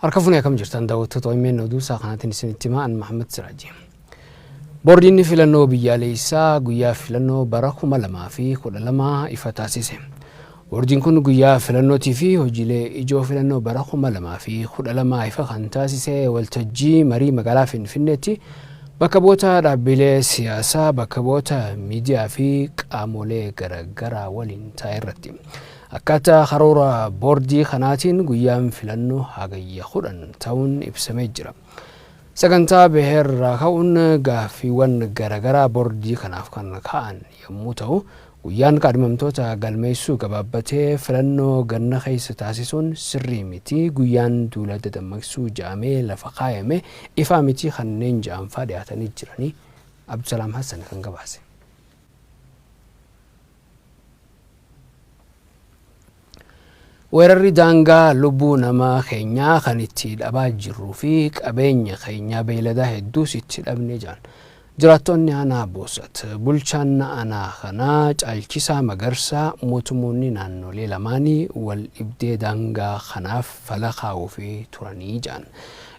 Harkafuni akkam jirtan daawwattoota OMN oduu kanaatiin isinitti himaa Muhammad Siraaji. Boordiin filannoo biyyaalessaa guyyaa filannoo bara 2012 ifa taasise. Boordiin kun guyyaa filannootii fi hojiilee ijoo filannoo bara 2012 ifa kan taasise waltajjii marii magaalaa Finfinneetti bakka bu'oota dhaabbilee siyaasaa, bakka bu'oota miidiyaa fi qaamolee garaagaraa waliin ta'e irratti. Akkaataa karoora boordii kanaatiin guyyaan filannoo hagayya 10 ta'uun ibsamee jira. Sagantaa beherraa ka'uun gaaffiiwwan garaagaraa boordii kanaaf kan ka'an yommuu ta'u, guyyaan qaadhimamtoota galmeessuu gabaabbatee filannoo ganna keessa taasisuun sirrii miti. Guyyaan duula dammaqsuu jedhamee lafa kaayame ifaa miti kanneen ja'anfaa dhiyaatanii jiranii Abdusalaam Hassan kan gabaase. Weerarri daangaa lubbuu nama keenyaa kan itti dhabaa jirruu fi qabeenya keenyaa beeyladaa hedduus itti dhabnee jiran. Jiraattonni aanaa Boosat bulchaan aanaa kanaa Caalchisaa Magarsaa mootummoonni naannolee lamaanii wal dhibdee daangaa kanaaf fala kaa'uuf turanii jiran.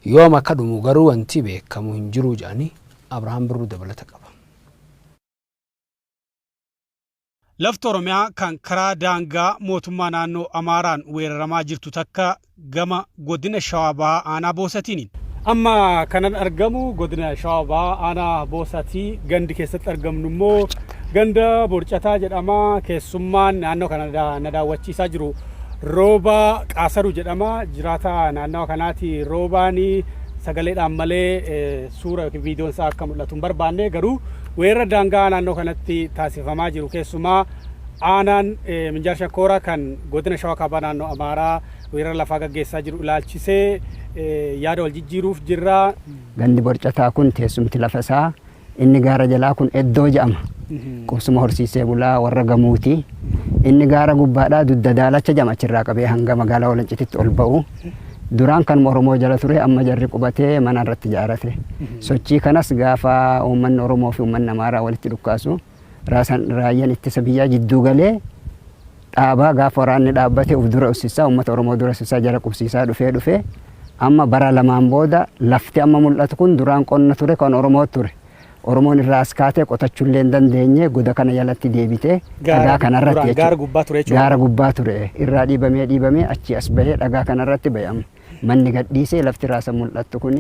Yoom akka dhumu garuu wanti beekamu hin jiru jedhanii Abrahaam Birruu dabalata qaba. Lafti Oromiyaa kan karaa daangaa mootummaa naannoo Amaaraan weeraramaa jirtu takka gama godina Shawaa Bahaa aanaa Boosatiin. Amma kanan argamu godina Shawaa Bahaa aanaa Boosatii gandi keessatti argamnu immoo ganda Borcataa jedhama. Keessummaan naannoo kana na daawwachiisaa jiru Rooba Qaasaru jedhama. Jiraata naannoo kanaati. Roobaani sagaleedhaan malee suura yookiin viidiyoon isaa akka mul'atu hin barbaanne, garuu weerara daangaa naannoo kanatti taasifamaa jiru keessumaa aanaan Minjaar Shankooraa kan godina Shawaa Kaabaa naannoo Amaaraa weerara lafaa gaggeessaa jiru ilaalchisee yaada wal jijjiiruuf jirra. Gandi Borcataa kun teessumti lafa isaa inni gaara jalaa kun Eddoo jedhama. Qubsuma horsiisee bulaa warra gamuuti. Inni gaara gubbaadhaa dudda daalacha jedhama achirraa qabee hanga magaalaa Walancititti ol ba'u. Duraan kan Oromoo jala ture amma jarri qubatee mana irratti ijaarate. Sochii kanas gaafa uummanni Oromoo fi uummanni Amaaraa walitti dhukkaasu raayyaan ittisa biyyaa jidduu galee dhaabaa gaafa waraanni dhaabbate uf dura ussisaa uummata Oromoo dura ussisaa jara qubsiisaa dhufee amma bara lamaan booda lafti amma mul'atu kun duraan qonna ture kan Oromoo ture. Oromoon irraa as kaatee qotachuullee hin dandeenye goda kana jalatti deebitee dhagaa kanarratti gaara gubbaa ture irraa dhiibamee achi as bahee dhagaa kanarratti bay'ama. Manni gadhiisee lafti raasa mul'attu kun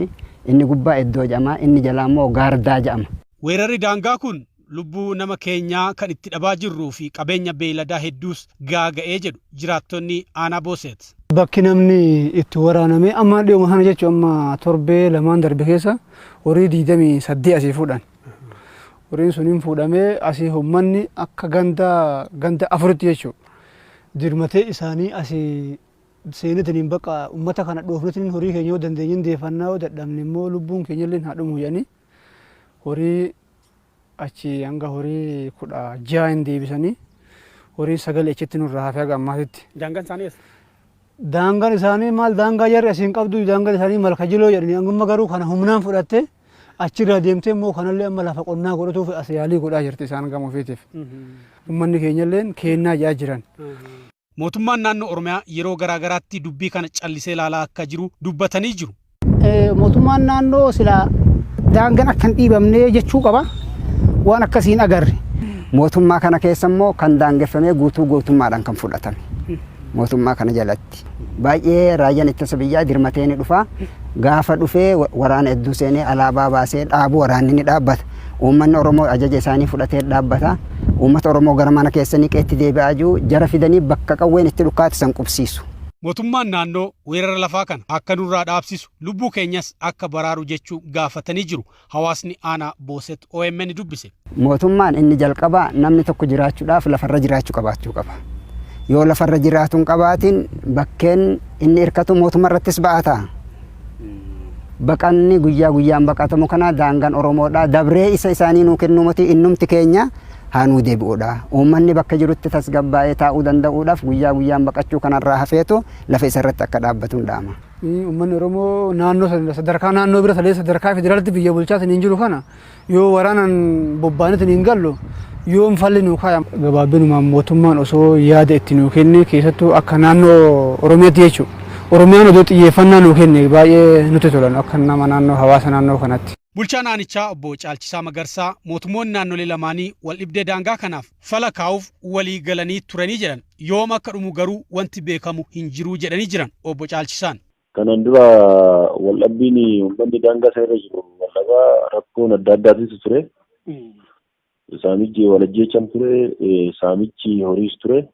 inni gubbaa Eddoo jedhama, inni jalaa immoo Gaardaa jedhama. Weerarri daangaa kun lubbuu nama keenyaa kan itti dhabaa jirruu fi qabeenya beeyladaa hedduus gaaga'ee jedhu jiraattonni aanaa Booset. Bakki namni itti waraaname amma dhiyooma sana jechuun amma torbee lamaan darbe keessa horii 28 asii fuudhan. Horiin suniin fuudhamee asii uummanni akka ganda afuritti jechuudha. Dirmatee isaanii asii seenetaniin bakka uummata kana dhoofnetiin horii keenya yoo dandeenye deeffannaa yoo dadhabne immoo lubbuun keenya illee haa dhumu jedhanii horii achi hanga horii 16 hin deebisanii horii 9 achitti nurraa hafee haga ammaatitti. Daangaan isaanii eessa? Daangaan isaanii maal daangaa jarri asiin qabdu daangaan isaanii Malkajiloo jedhanii amma garuu kana humnaan fudhattee achirraa deemtee immoo kanallee amma lafa qonnaa godhatuuf as yaalii godhaa jirti isaan gama ofiitiif. Uummanni keenyallee kennaa jaa jiran. Mootummaan naannoo Oromiyaa yeroo garaagaraatti dubbii kana callisee ilaalaa akka jiru dubbatanii jiru. Mootummaan naannoo sila daangaan akka hin dhiibamne jechuu qaba. Waan akkasiin agarre. Mootummaa kana keessa immoo kan daangeffamee guutummaadhaan kan fudhatame. Mootummaa kana jalatti baay'ee raayyaan ittisa biyyaa dirmatee ni dhufa. Gaafa dhufee waraana hedduu seenee alaabaa baasee dhaabu waraanni ni dhaabbata. Uummanni Oromoo ajaja isaanii fudhatee dhaabbata. Uummata Oromoo gara mana keessanii qeetti deebi'aa jiru jara fidanii bakka qawween itti dhukkaate san qubsiisu. Mootummaan naannoo weerara lafaa kana akka nurraa dhaabsisu lubbuu keenyas akka baraaru jechuu gaafatanii jiru. Hawaasni aanaa Booset OMN dubbise. Mootummaan inni jalqabaa namni tokko jiraachuudhaaf lafarra jiraachuu qabaachuu qaba. Yoo lafarra jiraatu hin qabaatin bakkeen inni hirkatu mootummaa irrattis ba'ata. Baqanni guyyaa guyyaan baqatamu kana daangaan Oromoodha. Dabree isa isaanii nuu kennumati innumti keenya haanuu deebi'uudha. Uummanni bakka jirutti tasgabbaa'ee taa'uu danda'uudhaaf guyyaa guyyaan baqachuu kanarraa hafeetu lafa isa irratti akka dhaabbatu hin dhaama. Uummanni Oromoo naannoo sadarkaa naannoo bira talee sadarkaa federaalitti biyya bulchaa hin jiru kana yoo waraanaan bobbaanetti hin gallu yoo falli nuu kaaya. Gabaabbinumaan mootummaan osoo yaada itti nuu kenne keessattuu akka naannoo Oromiyaatti jechuudha. Oromiyaan odoo xiyyeeffannaa nuu kenne baay'ee nuti tolan akka nama naannoo hawaasa naannoo kanatti. Bulchaa naannichaa obbo Caalchisaa Magarsaa mootummoonni naannolee lamaanii wal dhibdee daangaa kanaaf fala kaa'uuf walii galanii turanii jiran yoom akka dhumu garuu wanti beekamu hin jiru jedhanii jiran obbo Caalchisaan. Kanan dura wal dhabbiin uummanni daangaa isaa irra jiru wallabaa rakkoon adda addaatiitu ture. Saamichi walajjeechaan ture, saamichi horiis ture.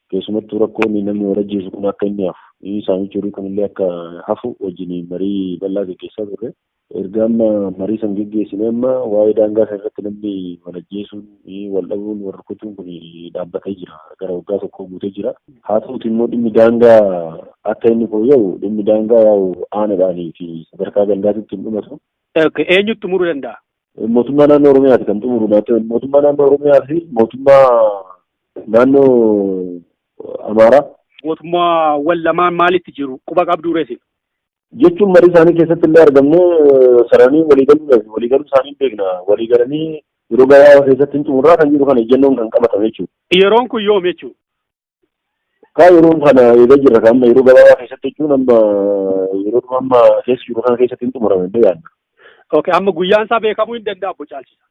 Keessumattuu rakkoon namni walajjeessu kun akka inni hafu. Saamichi horii kunillee akka hafu wajjin marii bal'aa gaggeessaa turre. Erga amma marii san geggeessine amma waa'ee daangaa isaa irratti namni walajjeesuun wal dhabuun wal rukutuun kun dhaabbatee jira. Gara waggaa tokko guutee jira. Haa ta'uuti immoo dhimmi daangaa akka inni fooyya'u dhimmi daangaa yaa'u aanadhaanii fi sadarkaa gandaatitti hin dhumatu. Eenyutti xumuruu danda'a? Mootummaa naannoo Oromiyaati kan xumuru. Mootummaa naannoo Oromiyaa fi mootummaa naannoo Amaaraa. Mootummaa wal lamaan maalitti jiru quba qabduu reesin? Jechuun marii isaanii keessatti illee argamnee saranii waliigaluu isaanii beekna. Waliigalanii yeroo gabaabaa keessatti hin xumurraa kan jiru kana ejjennoon kan qabatame jechuudha. Yeroon kun yoom jechuudha? Yeroon kana eegaa jirra kan amma yeroo gabaabaa keessatti jechuun amma yeroo amma keessa jiru kana keessatti hin xumurame illee yaadna. Okay, amma guyyaan isaa beekamuu hin danda'a obbo Caalchisa.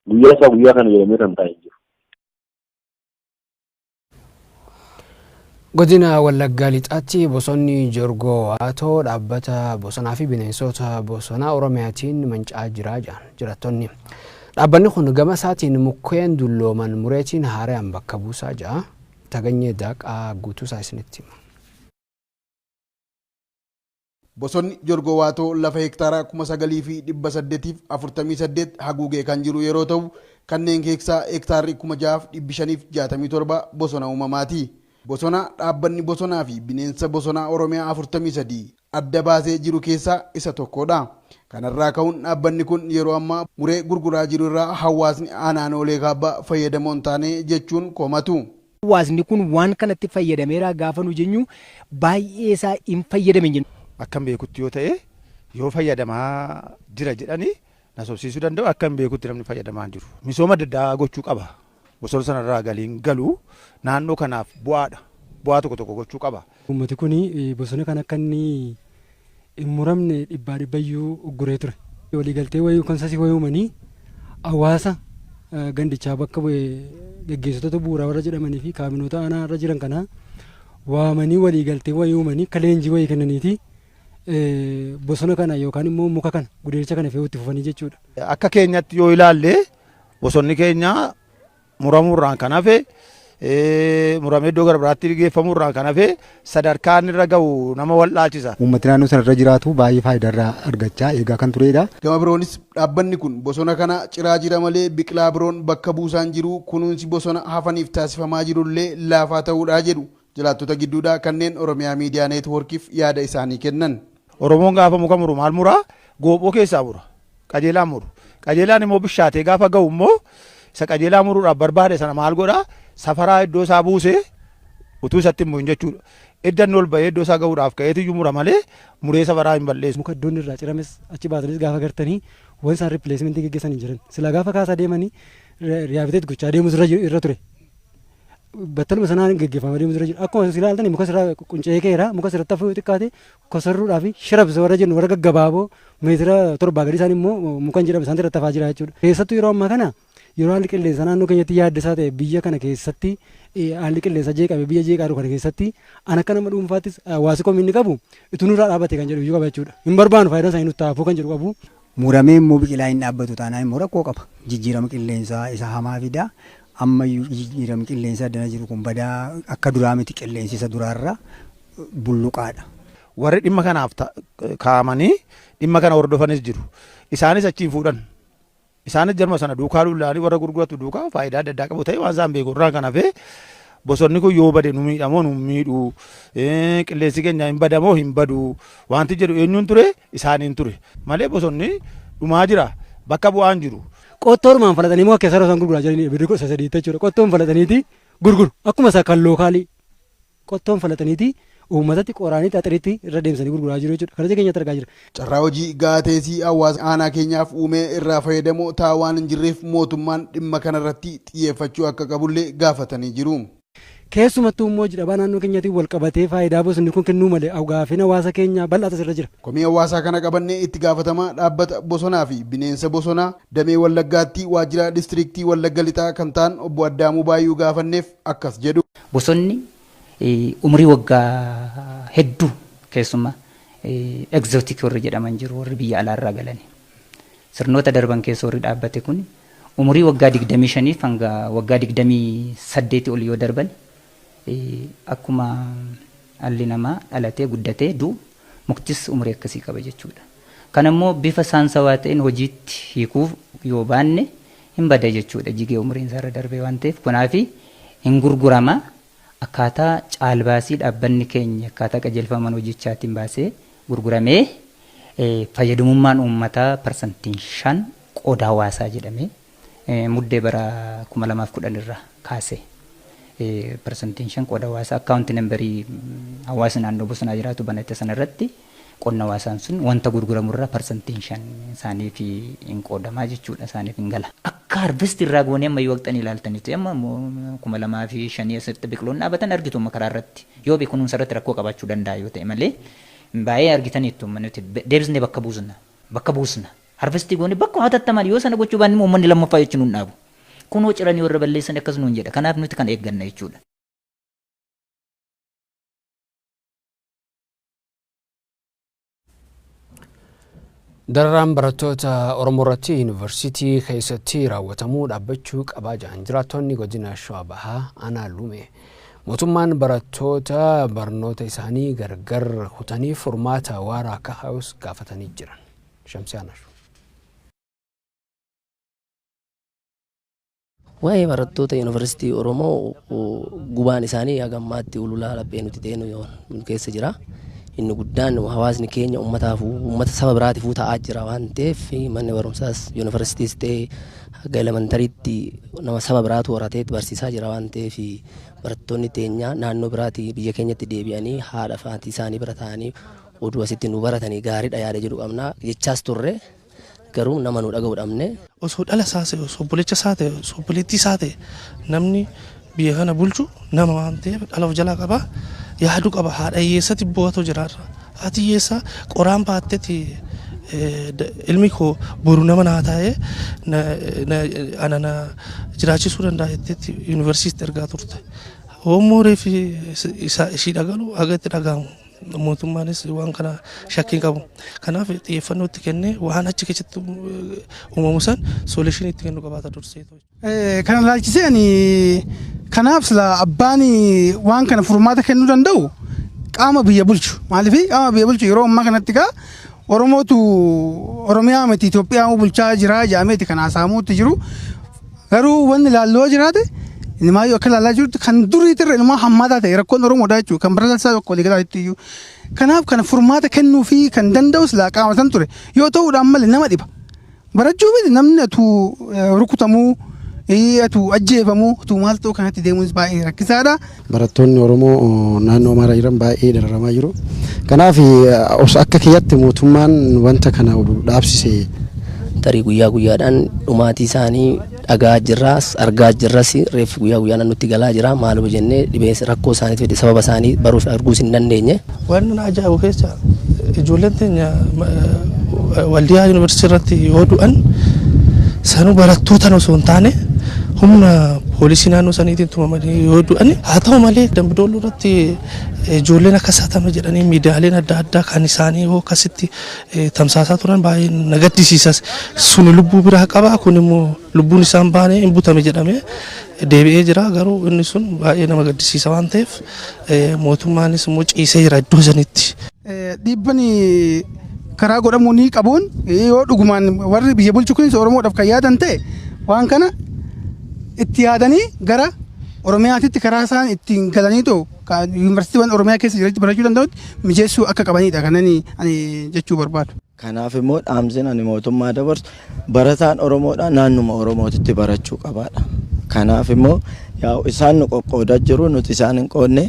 Guyyaa isaa guyyaa kana jedhamee kan taa'ee jiru. Godina Wallaggaa Lixaatti bosonni Jorgoo Waatoo dhaabbata bosonaa fi bineensota bosonaa Oromiyaatiin manca'aa jira jedhan jiraattonni. Dhaabbanni kun gama isaatiin mukkeen dullooman mureetiin haaraan bakka buusaa jira. Taganyee daaqaa guutuu isaa isinitti hima. Bosonni Jorgoo Waatoo lafa hektaara 9,848 haguugee kan jiru yeroo ta'u kanneen keessaa hektaarri 6,567 bosona uumamaati. Bosona dhaabbanni bosonaa fi bineensa bosonaa Oromiyaa 43 adda baasee jiru keessaa isa tokkodha. Kanarraa ka'uun dhaabbanni kun yeroo ammaa muree gurguraa jiru irraa hawaasni aanaanoolee kaabbaa fayyadamoon taane jechuun komatu. Hawaasni kun waan kanatti fayyadameera gaafa nu jennu baay'ee isaa hin fayyadamin jennu. Akkam beekutti yoo ta'e yoo fayyadamaa jira jedhanii na sobsiisuu danda'u akkam beekutti namni fayyadamaa jiru. Misooma adda addaa gochuu qaba. Bosona sanarraa galiin galu naannoo kanaaf bu'aadha. Bu'aa tokko tokko gochuu qaba. Uummati kun bosona kan akka inni hin muramne dhibbayyuu ugguree ture. Waliigaltee wayii konsasii wayii uumanii hawaasa gandichaa bakka gaggeessitoota bu'uuraa warra jedhamanii fi kaabinoota aanaa irra jiran kana waamanii waliigaltee wayii uumanii akka leenjii wayii kennaniiti bosona kana yookaan immoo muka kana gudeelcha kana fe'uutti fufanii jechuudha. Akka keenyatti yoo ilaalle bosonni keenya muramurraan kan hafe muramee iddoo gara biraatti geeffamurraan kan hafe sadarkaan irra ga'u nama wal'aachisa. Uummatni naannoo sanarra jiraatu baay'ee faayidaa argachaa eegaa kan turedha. Gama biroonis dhaabbanni kun bosona kana ciraa jira malee biqilaa biroon bakka buusaan jiru kunuunsi bosona hafaniif taasifamaa jirullee laafaa ta'uudhaa jedhu jiraattota gidduudhaa kanneen Oromiyaa Miidiyaa Neetwoorkiif yaada isaanii kennan. Oromoon gaafa muka muru maal muraa? Goophoo keessaa mura. Qajeelaan muru. Qajeelaan immoo bishaatee gaafa ga'u immoo isa qajeelaa muruudhaaf barbaade sana maal godhaa? Safaraa iddoo isaa buusee utuu isatti hin bu'in jechuudha. Iddan ol bahee iddoo isaa ga'uudhaaf ka'eetiyyuu mura malee muree safaraa hin balleessu. Muka iddoon irraa cirames achi baasanis gaafa gartanii waan isaan ripileesimentii geggeessan hin jiran. Sila gaafa kaasaa deemanii riyaabiteet gochaa deemus irra ture. Battaluma sanaan geggeeffamaa deemus irra jira. Akkuma ilaaltani muka sirraa quncee keera muka sirratti hafuu xiqqaate kosarruudhaa fi shirabsa warra jennu warra gaggabaaboo meetira 7 gadi isaan immoo mukan jedhama isaan irratti hafaa jira jechuudha. Keessattuu yeroo ammaa kana yeroo haalli qilleensa naannoo keenyatti yaaddisaa ta'e biyya kana keessatti haalli qilleensa jeeqame biyya jeeqaadhu kana keessatti an akka nama dhuunfaattis hawaasi kominni qabu itunurraa dhaabate kan jedhu iyyuu qaba jechuudha. Hin barbaanu faayidaan isaanii nutti haafuu kan jedhu qabu. Muramee immoo biqilaa hin dhaabbatu taanaan immoo rakkoo qaba. Jijjiirama qilleensaa isa hamaa fida. Ammayyuu jijjiirama qilleensaa addana jiru kun badaa akka duraa miti qilleensi isa duraarra bulluqaadha. Warri dhimma kanaaf kaa'amanii dhimma kana hordofanis jiru. Isaanis achiin fuudhan. Isaanis jarma sana duukaa lullaanii warra gurguratu duukaa faayidaa adda addaa qabu ta'e waan isaan beeku irraa kan hafe bosonni kun yoo bade nu miidhamoo nu miidhu qilleensi keenya hin badamoo hin badu wanti jedhu eenyuun ture isaaniin ture malee bosonni dhumaa jira bakka bu'aan jiru. Qottoormaan falatanii moo akka sarara isaan gurguraa jiranii biddi gosa sadiitti jechuudha. Qottoon falataniiti gurguru akkuma isaa kan lookaalii qottoon falataniiti uummatatti qoraanii xaxiriitti irra deemsanii gurguraa jiru jechuudha. Kana keenyatti argaa jira. Carraa hojii gaateesii hawaasa aanaa keenyaaf uumee irraa fayyadamoo taawaan hin jirreef mootummaan dhimma kanarratti xiyyeeffachuu akka qabullee gaafatanii jiru. keessumattuu immoo jidhabaa naannoo keenyaatiin wal qabatee faayidaa bosonni kun kennuu malee gaaffiin hawaasa keenyaa bal'aata irra jira. Komii hawaasaa kana qabannee itti gaafatamaa dhaabbata bosonaa fi bineensa bosonaa damee Wallaggaatti waajjira diistiriiktii Wallagga Lixaa kan ta'an obbo Addaamuu Baayyuu gaafanneef akkas jedhu. Bosonni umrii waggaa hedduu keessumaa egzootik warri jedhaman jiru warri biyya alaarraa galanii. Sirnoota darban keessa warri dhaabbate kun umurii waggaa 25 hanga waggaa 28 ol yoo darban akkuma alli namaa dhalatee guddatee du'u muktis umurii akkasii qaba jechuudha. Kan immoo bifa saansawaa ta'een hojiitti hiikuuf yoo baanne hin bada jechuudha jigee umuriin isaarra darbee waan ta'eef kunaafi hin gurgurama akkaataa caalbaasii dhaabbanni keenya akkaataa qajeelfaman hojichaatiin baasee gurguramee fayyadamummaan uummataa parsantiin 5 qooda hawaasaa jedhamee muddee bara 2010 irraa kaasee parsantiin 5 qooda hawaasaa akkaawunti nambarii hawaasni naannoo bosonaa jiraatu banate sanarratti qonna hawaasaan sun wanta gurguramurraa parsantiin 5 isaaniif hin qoodamaa jechuudha isaaniif hin gala. Akka harvest irraa goonee amma yoo waqxanii ilaaltanitti amma 2005 asitti biqiloonni dhaabatan argitu karaa irratti yoo kunuunsa irratti rakkoo qabaachuu danda'a yoo ta'e malee baay'ee argitaniitu nuti deebisnee bakka buusna harvestii goonee bakka hatattamaan yoo sana gochuu baanne uummanni lammaffaa jechuun hin dhaabu. Kunoo ciranii warra balleessan akkas nuun jedha. Kanaaf nuti kan eegganna jechuudha. Dararaan barattoota Oromoo irratti yuunivarsiitii keessatti raawwatamuu dhaabbachuu qabaa jiran jiraattonni godina Shawaa Bahaa Aanaa Luumee mootummaan barattoota barnoota isaanii gargar kutanii furmaata waaraa akka haus gaafatanii jiran. Shamsiyaanash. Waa'ee barattoota yuunivarsiitii Oromoo gubaan isaanii hagammaatti ululaa laphee nuti ta'e keessa jira. Inni guddaan hawaasni keenya uummata saba biraatiif ta'aa jira waan ta'eef manni barumsaas yuunivarsiitiis ta'e haga elementariitti nama saba biraatu horatee barsiisaa jira waan ta'eef barattoonni teenya naannoo biraatii biyya keenyatti deebi'anii haadha fi isaanii bira ta'anii oduu asitti nu baratanii gaariidha yaada jedhu qabna jechaas turre garuu nama nu dhaga'uu dhabne. Osoo dhala isaa ta'e osoo obboleecha isaa ta'e osoo obboleettii isaa ta'e namni biyya kana bulchu nama waan ta'eef dhala of jalaa qaba yaadu qaba haadha hiyyeessatti bo'atu jiraarra haati hiyyeessa qoraan baattetti ilmi koo boru nama naa taa'ee ana jiraachisuu danda'a jettetti yuunivarsiitii ergaa turte. Hoommoo reefi ishii dhagalu haga itti dhagahamu. Mootummaanis waan kana shakkiin qabu. Kanaaf xiyyeeffannoo itti kennee waan achi keessatti uumamu san soolishinii itti kennu qabaata dursee. Kana laalchisee ani kanaaf sila abbaan waan kana furmaata kennuu danda'u qaama biyya bulchu. Maaliif qaama biyya bulchu yeroo ammaa kanatti gaa Oromootu Oromiyaa miti Itoophiyaa bulchaa jira jaameeti kan haasa'amuutti jiru. Garuu wanni laalloo jiraate inni maayyoo akka laalaa jirtu kan duriitirra ilmaa hammaataa ta'e rakkoon Oromoodhaa jechuudha kan barataa tokko walii galaa iyyuu. Kanaaf kana furmaata kennuu fi kan danda'u silaa qaama san ture yoo ta'uudhaan malee nama dhiba. Barachuu miti namni atuu rukutamuu atuu ajjeefamuu atuu maal ta'uu kanatti deemuunis baay'ee rakkisaadha. Barattoonni Oromoo naannoo Amaaraa jiran baay'ee dararamaa jiru. Kanaaf akka kiyyatti mootummaan wanta kana dhaabsise. Tarii guyyaa guyyaadhaan dhumaatii isaanii dhagaa jirras argaa jirras reef guyyaa guyyaan nutti galaa jira maaloo jennee dhibee rakkoo isaaniif fedhe sababa isaanii baruuf arguus hin dandeenye. Waan na ajaa'ibu keessa ijoolleen teenya waldiyaa yuunivarsiitii irratti yoo du'an sanuu barattoota osoo hin taane humna poolisii naannoo saniitiin tumamanii yoo du'an haa ta'u malee Dambidolloo irratti ijoolleen akka saatama jedhanii miidiyaaleen adda addaa kan isaanii yoo akkasitti tamsaasaa turan baay'ee na gaddisiisas suni lubbuu biraa qaba kun immoo lubbuun isaan baane hin butame jedhamee deebi'ee jira garuu inni sun baay'ee nama gaddisiisa waan ta'eef mootummaanis immoo ciisee jira iddoo sanitti. Dhiibbani karaa godhamuu ni qabuun yoo dhugumaan warri biyya bulchu kunis Oromoodhaaf kan yaadan ta'e waan kana itti yaadanii gara Oromiyaatitti karaa isaan ittiin galanii ta'u yuunivarsiitiiwwan Oromiyaa keessa jiranitti barachuu danda'utti mijeessuu akka qabanidha kan ani jechuu barbaadu. Kanaaf immoo dhaamsin ani mootummaa dabarsu barataan Oromoodha naannuma Oromootitti barachuu qabaadha. Kanaaf immoo isaan nu qoqqoodaa jiru nuti isaan hin qoodne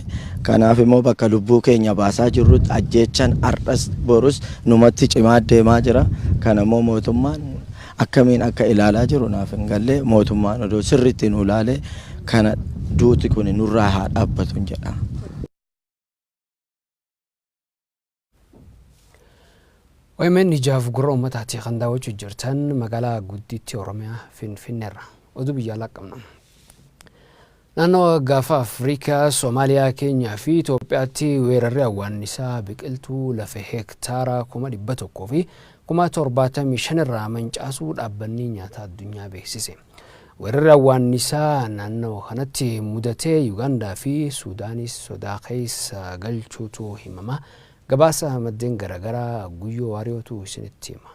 kanaaf immoo bakka lubbuu keenya baasaa jirrutti ajjeechan ardhas borus numatti cimaa deemaa jira. Kana immoo mootummaan akkamiin akka ilaalaa jiru naaf hin galle mootummaan odoo sirriitti nu ilaalee kana duuti kun nurraa haa dhaabbatu jedha. OMN ijaaf gurra uummataati kan daawwachuu jirtan magaalaa gudditti Oromiyaa Finfinneerra oduu biyyaa laqqabna. Naannoo gaafa Afrikaa, Soomaaliyaa, Keenyaa fi Itoophiyaatti weerarri awwaannisaa biqiltuu lafa heektaara 100,000 fi 75,000 irraa mancaasuu dhaabbanni nyaata addunyaa beeksise. Weerarri awwaannisaa naannoo kanatti mudatee Yuugaandaa fi Suudaanis sodaa keessa galchuutu himama. Gabaasa maddeen garagaraa guyyoo waariyootu isinitti hima.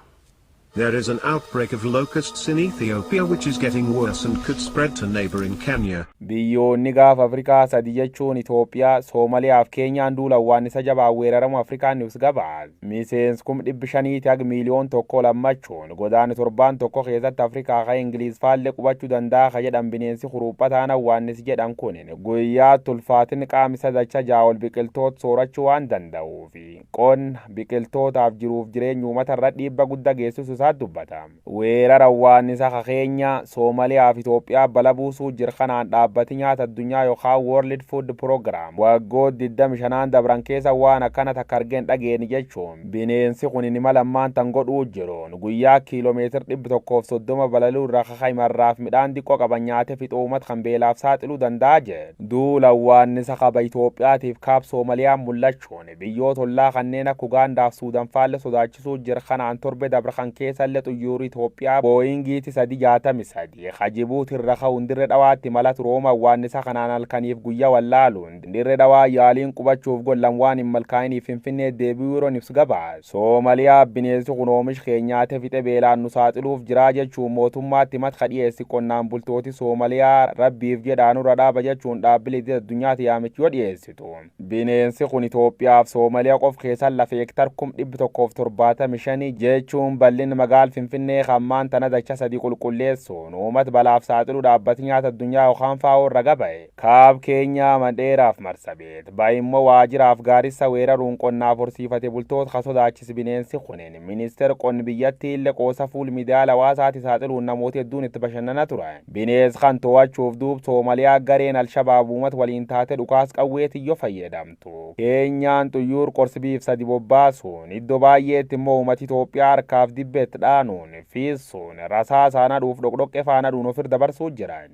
There is an outbreak of locusts in Ethiopia which is getting worse and could spread to neighboring Kenya. Biyyoonni gaafa Afrikaa sadii jechuun Itoophiyaa, Soomaaliyaa fi Keenyaan duula awwaannisa jabaa weeraramu Afrikaan News gabaas. Miseensi 500,000 hanga miliyoona tokko lammachuun godaana torban tokko keessatti Afrikaa ka Ingiliiz faallee qubachuu danda'a ka jedhan bineensi huruuphataan awwaannisi jedhan kun guyyaa tulfaatin qaamisa dacha jaawol biqiltoota soorachuu waan danda'uuf qonna biqiltootaaf jiruuf jireenya uummata irra dhiibba guddaa geessisu dubbata. Weerara awwaannisa ka Keenya, Soomaaliyaa fi Itoophiyaa bala buusuu jira kanaan dhaabbati nyaata addunyaa yookaan World Food Program waggoota 25 dabran keessa waan akkana takka argeen dhageeni jechuun bineensi kun nima lammaan tan godhuu jiruun guyyaa kiiloomeetira 130 balaluu irraa kakaimarraaf midhaan diqqoo qaban nyaate fixuu uummata kan beelaaf saaxiluu danda'a jedhe. Duula awwaannisa qaba Itoophiyaatiif kaab Soomaaliyaan mul'achuun biyyoota ollaa kanneen akka Ugaandaa fi Suudaan faalle sodaachisuu jira kanaan torbe dabra kan keessa illee xuyyoorri Itoophiyaa Booyingiiti 363 Jibuuti irra ka'uun dirree dhawaatti malatu Rooma awwaannisa kanaan halkaniif guyyaa wallaaluun dirree dhawaa yaaliin qubachuuf gollan waan hin malkaa'iniif Finfinnee deebi'uu yeroo ibsu gabaas. Soomaaliyaa bineensi kun oomisha keenyaate fixe beelaan nu saaxiluuf jira jechuun mootummaatti matka dhiyeessi qonnaan bultooti Soomaaliyaa rabbiif jedhaan irra dhaaba jechuun dhaabbilee addunyaatti yaamichi yoo dhiyeessitu. Bineensi kun Itoophiyaaf Soomaaliyaa qof keessan lafa heektar 175 jechuun bal'inni magaal Finfinnee hammaan tana dacha sadii qulqulleessuun uummata balaaf saaxiluu dhaabbati nyaata addunyaa yookaan FAO irra gabaye. Kaab Keenyaa Mandheeraaf Marsabeet baay'immoo waajjiraaf gaarissa weeraruun qonnaaf horsiifate bultoota ka sodaachisi bineensi kunin ministeera qonni biyyattii illee qoosa fuul miidiyaa hawaasaatti saaxiluun namoota hedduun itti bashannana turan. Bineensi kan to'achuuf duub Soomaaliyaa gareen Alshabaab uummata waliin taate dhukaas qawweetiyyoo fayyadamtu. Keenyaan xuyyuur qorsibiif sadi bobbaasuun iddoo baay'eetti immoo uummata Itoophiyaa harkaaf dibbeetti dhaanuun fiisuun rasaa saana dhuuf dhoqdhoqqee faana dhuun ofirra dabarsuu jiran.